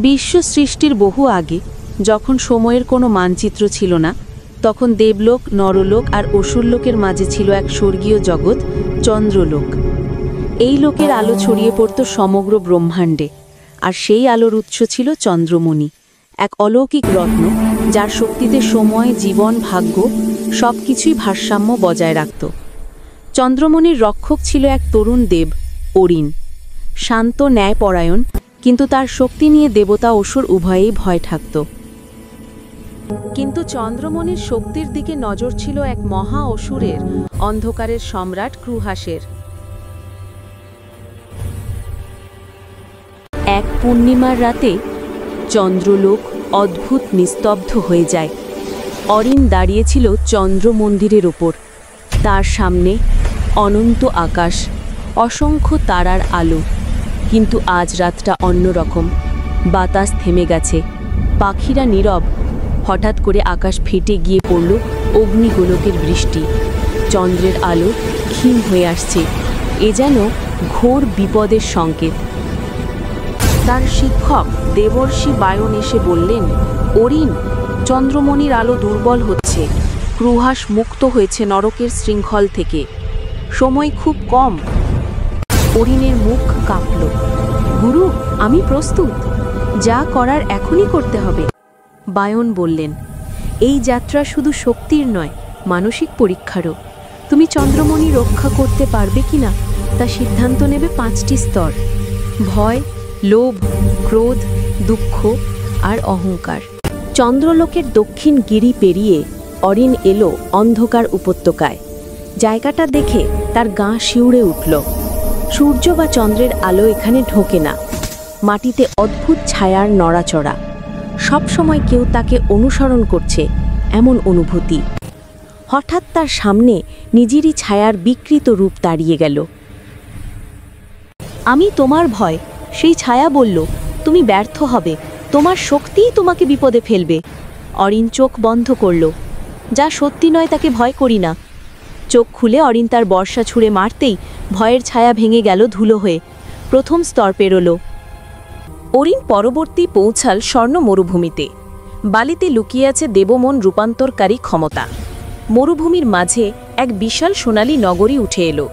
বিশ্ব সৃষ্টির বহু আগে, যখন সময়ের কোনো মানচিত্র ছিল না, তখন দেবলোক, নরলোক আর অসুরলোকের মাঝে ছিল এক স্বর্গীয় জগৎ, চন্দ্রলোক। এই লোকের আলো ছড়িয়ে পড়ত সমগ্র ব্রহ্মাণ্ডে, আর সেই আলোর উৎস ছিল চন্দ্রমণি, এক অলৌকিক রত্ন যার শক্তিতে সময়, জীবন, ভাগ্য সবকিছুই ভারসাম্য বজায় রাখত। চন্দ্রমণির রক্ষক ছিল এক তরুণ দেব, অরিন। শান্ত, ন্যায়পরায়ণ, কিন্তু তার শক্তি নিয়ে দেবতা অসুর উভয়েই ভয় থাকত। কিন্তু চন্দ্রমণির শক্তির দিকে নজর ছিল এক মহা অসুরের, অন্ধকারের সম্রাট ক্রুহাসের। এক পূর্ণিমার রাতে চন্দ্রলোক অদ্ভুত নিস্তব্ধ হয়ে যায়। অরিন দাঁড়িয়েছিল চন্দ্র মন্দিরের ওপর। তার সামনে অনন্ত আকাশ, অসংখ্য তারার আলো। কিন্তু আজ রাতটা অন্যরকম। বাতাস থেমে গেছে, পাখিরা নীরব। হঠাৎ করে আকাশ ফেটে গিয়ে পড়ল অগ্নিগোলকের বৃষ্টি। চন্দ্রের আলো ক্ষীণ হয়ে আসছে, এ যেন ঘোর বিপদের সংকেত। তার শিক্ষক দেবর্ষি বায়ন এসে বললেন, অরিন, চন্দ্রমণির আলো দুর্বল হচ্ছে। ক্রুহাস মুক্ত হয়েছে নরকের শৃঙ্খল থেকে। সময় খুব কম। অরিনের মুখ কাঁপল। গুরু, আমি প্রস্তুত। যা করার এখনই করতে হবে। বায়ন বললেন, এই যাত্রা শুধু শক্তির নয়, মানসিক পরীক্ষারও। তুমি চন্দ্রমণি রক্ষা করতে পারবে কিনা তা সিদ্ধান্ত নেবে 5টি স্তর: ভয়, লোভ, ক্রোধ, দুঃখ আর অহংকার। চন্দ্রলোকের দক্ষিণ গিরি পেরিয়ে অরিন এলো অন্ধকার উপত্যকায়। জায়গাটা দেখে তার গা শিউরে উঠল। সূর্য বা চন্দ্রের আলো এখানে ঢোকে না। মাটিতে অদ্ভুত ছায়ার নড়াচড়া। সবসময় কেউ তাকে অনুসরণ করছে, এমন অনুভূতি। হঠাৎ তার সামনে নিজেরই ছায়ার বিকৃত রূপ দাঁড়িয়ে গেল। আমি তোমার ভয়, সেই ছায়া বলল। তুমি ব্যর্থ হবে, তোমার শক্তিই তোমাকে বিপদে ফেলবে। অরিন চোখ বন্ধ করল। যা সত্যি নয় তাকে ভয় করি না। চোখ খুলে অরিন তার বর্ষা ছুঁড়ে মারতেই ভয়ের ছায়া ভেঙে গেল ধুলো হয়ে। প্রথম স্তর পেরোল। অরিন পরবর্তী পৌঁছাল স্বর্ণ মরুভূমিতে। বালিতে লুকিয়ে আছে দেবমন রূপান্তরকারী ক্ষমতা। মরুভূমির মাঝে এক বিশাল সোনালী নগরী উঠে এলো।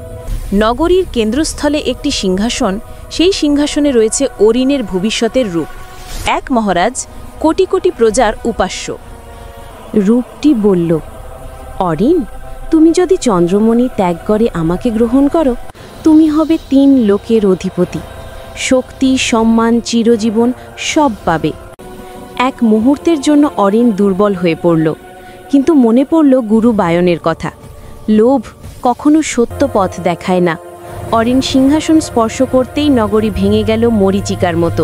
নগরীর কেন্দ্রস্থলে একটি সিংহাসন। সেই সিংহাসনে রয়েছে অরিনের ভবিষ্যতের রূপ, এক মহারাজ, কোটি কোটি প্রজার উপাস্য। রূপটি বলল, অরিন, তুমি যদি চন্দ্রমণি ত্যাগ করে আমাকে গ্রহণ করো, তুমি হবে 3 লোকের অধিপতি। শক্তি, সম্মান, চিরজীবন সব পাবে। এক মুহূর্তের জন্য অরিন দুর্বল হয়ে পড়ল, কিন্তু মনে পড়ল গুরু বায়নের কথা। লোভ কখনো সত্য পথ দেখায় না। অরিন সিংহাসন স্পর্শ করতেই নগরী ভেঙে গেল মরীচিকার মতো।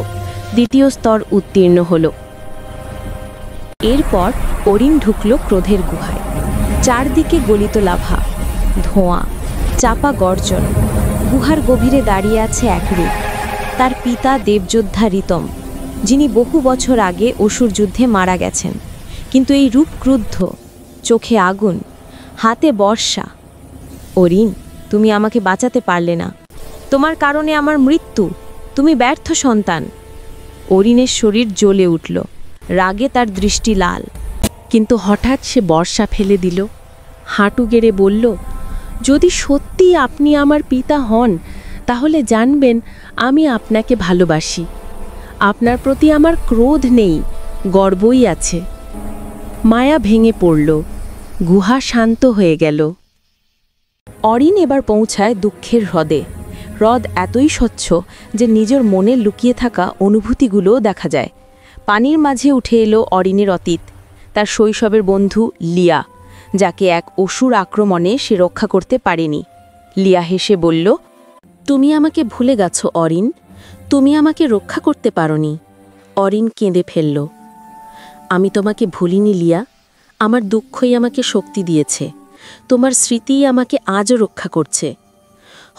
দ্বিতীয় স্তর উত্তীর্ণ হল। এরপর অরিন ঢুকল ক্রোধের গুহায়। চারদিকে গলিত লাভা, ধোঁয়া, চাপা গর্জন। গুহার গভীরে দাঁড়িয়ে আছে এক রূপ, তার পিতা দেবযোদ্ধা ঋতম, যিনি বহু বছর আগে অসুর যুদ্ধে মারা গেছেন। কিন্তু এই রূপ ক্রুদ্ধ, চোখে আগুন, হাতে বর্ষা। অরিন, তুমি আমাকে বাঁচাতে পারলে না। তোমার কারণে আমার মৃত্যু। তুমি ব্যর্থ সন্তান। অরিনের শরীর জ্বলে উঠল। রাগে তার দৃষ্টি লাল। কিন্তু হঠাৎ সে বর্ষা ফেলে দিল, হাঁটু গেড়ে বলল, যদি সত্যি আপনি আমার পিতা হন, তাহলে জানবেন আমি আপনাকে ভালোবাসি। আপনার প্রতি আমার ক্রোধ নেই, গর্বই আছে। মায়া ভেঙে পড়ল। গুহা শান্ত হয়ে গেল। অরিন এবার পৌঁছায় দুঃখের হ্রদে। হ্রদ এতই স্বচ্ছ যে নিজের মনে লুকিয়ে থাকা অনুভূতিগুলোও দেখা যায়। পানির মাঝে উঠে এলো অরিনের অতীত, তার শৈশবের বন্ধু লিয়া, যাকে এক অসুর আক্রমণে সে রক্ষা করতে পারেনি। লিয়া হেসে বলল, তুমি আমাকে ভুলে গেছো অরিন, তুমি আমাকে রক্ষা করতে পারোনি। অরিন কেঁদে ফেলল। আমি তোমাকে ভুলিনি লিয়া, আমার দুঃখই আমাকে শক্তি দিয়েছে। তোমার স্মৃতিই আমাকে আজও রক্ষা করছে।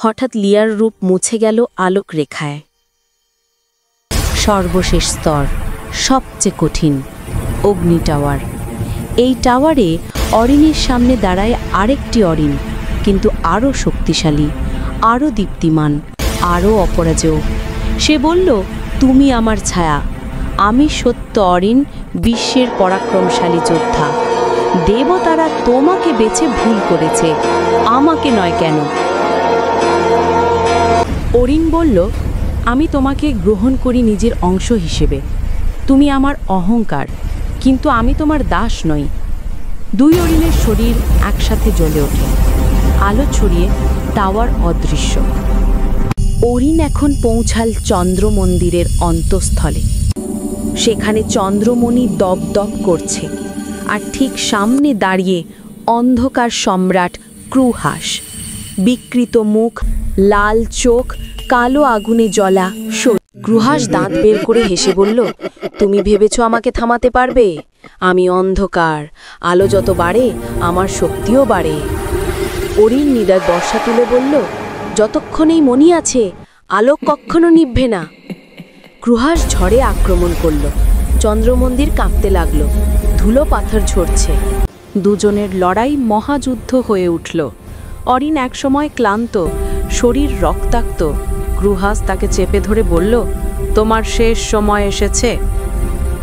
হঠাৎ লিয়ার রূপ মুছে গেল আলোক রেখায়। সর্বশেষ স্তর, সবচেয়ে কঠিন, অগ্নি টাওয়ার। এই টাওয়ারে অরিনের সামনে দাঁড়ায় আরেকটি অরিন, কিন্তু আরও শক্তিশালী, আরও দীপ্তিমান, আরও অপরাজেয়। সে বলল, তুমি আমার ছায়া, আমি সত্য অরিন, বিশ্বের পরাক্রমশালী যোদ্ধা। দেবতারা তোমাকে বেছে ভুল করেছে, আমাকে নয় কেন? অরিন বলল, আমি তোমাকে গ্রহণ করি নিজের অংশ হিসেবে। তুমি আমার অহংকার, কিন্তু আমি তোমার দাস নই। দুই অরিনের শরীর একসাথে জ্বলে ওঠে, আলো ছড়িয়ে টাওয়ার অদৃশ্য। অরিন এখন পৌঁছাল চন্দ্র মন্দিরের অন্তঃস্থলে। সেখানে চন্দ্রমণি দপদপ করছে, আর ঠিক সামনে দাঁড়িয়ে অন্ধকার সম্রাট ক্রুহাস। বিকৃত মুখ, লাল চোখ, কালো আগুনে জ্বলা শরীর। ক্রুহাস দাঁত বের করে হেসে বলল, তুমি ভেবেছ আমাকে থামাতে পারবে? আমি অন্ধকার, আলো যত বাড়ে আমার শক্তিও বাড়ে। অরিন নিদায় বর্ষা তুলে বলল, যতক্ষণ এই মনি আছে আলো কখনো নিভবে না। ক্রুহাস ঝড়ে আক্রমণ করল, চন্দ্রমন্দির কাঁপতে লাগলো, ধুলো পাথর ঝরছে। দুজনের লড়াই মহাযুদ্ধ হয়ে উঠল। অরিন একসময় ক্লান্ত, শরীর রক্তাক্ত। ক্রুহাস তাকে চেপে ধরে বলল, তোমার শেষ সময় এসেছে।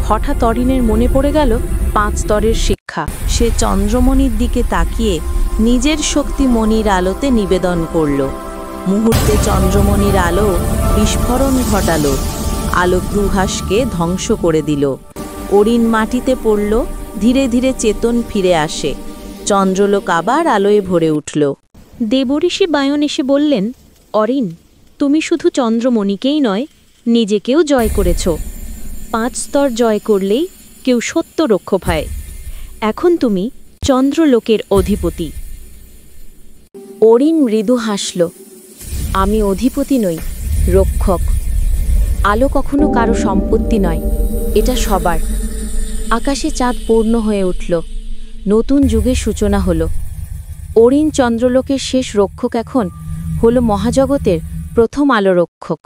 হঠাৎ অরিনের মনে পড়ে গেল 5 স্তরের শিক্ষা। সে চন্দ্রমণির দিকে তাকিয়ে নিজের শক্তি মণির আলোতে নিবেদন করল। মুহূর্তে চন্দ্রমণির আলো বিস্ফোরণ ঘটালো, আলো ক্রুহাসকে ধ্বংস করে দিল। অরিন মাটিতে পড়ল, ধীরে ধীরে চেতন ফিরে আসে। চন্দ্রলোক আবার আলোয় ভরে উঠল। দেবঋষি বায়ন এসে বললেন, অরিন, তুমি শুধু চন্দ্রমণিকেই নয়, নিজেকেও জয় করেছ। 5 স্তর জয় করলেই কেউ সত্য রক্ষক হয়। এখন তুমি চন্দ্রলোকের অধিপতি। অরিন মৃদু হাসল, আমি অধিপতি নই, রক্ষক। আলো কখনো কারো সম্পত্তি নয়, এটা সবার। আকাশে চাঁদ পূর্ণ হয়ে উঠল, নতুন যুগের সূচনা হলো। অরিন চন্দ্রলোকের শেষ রক্ষক এখন হলো মহাজগতের প্রথম আলো রক্ষক।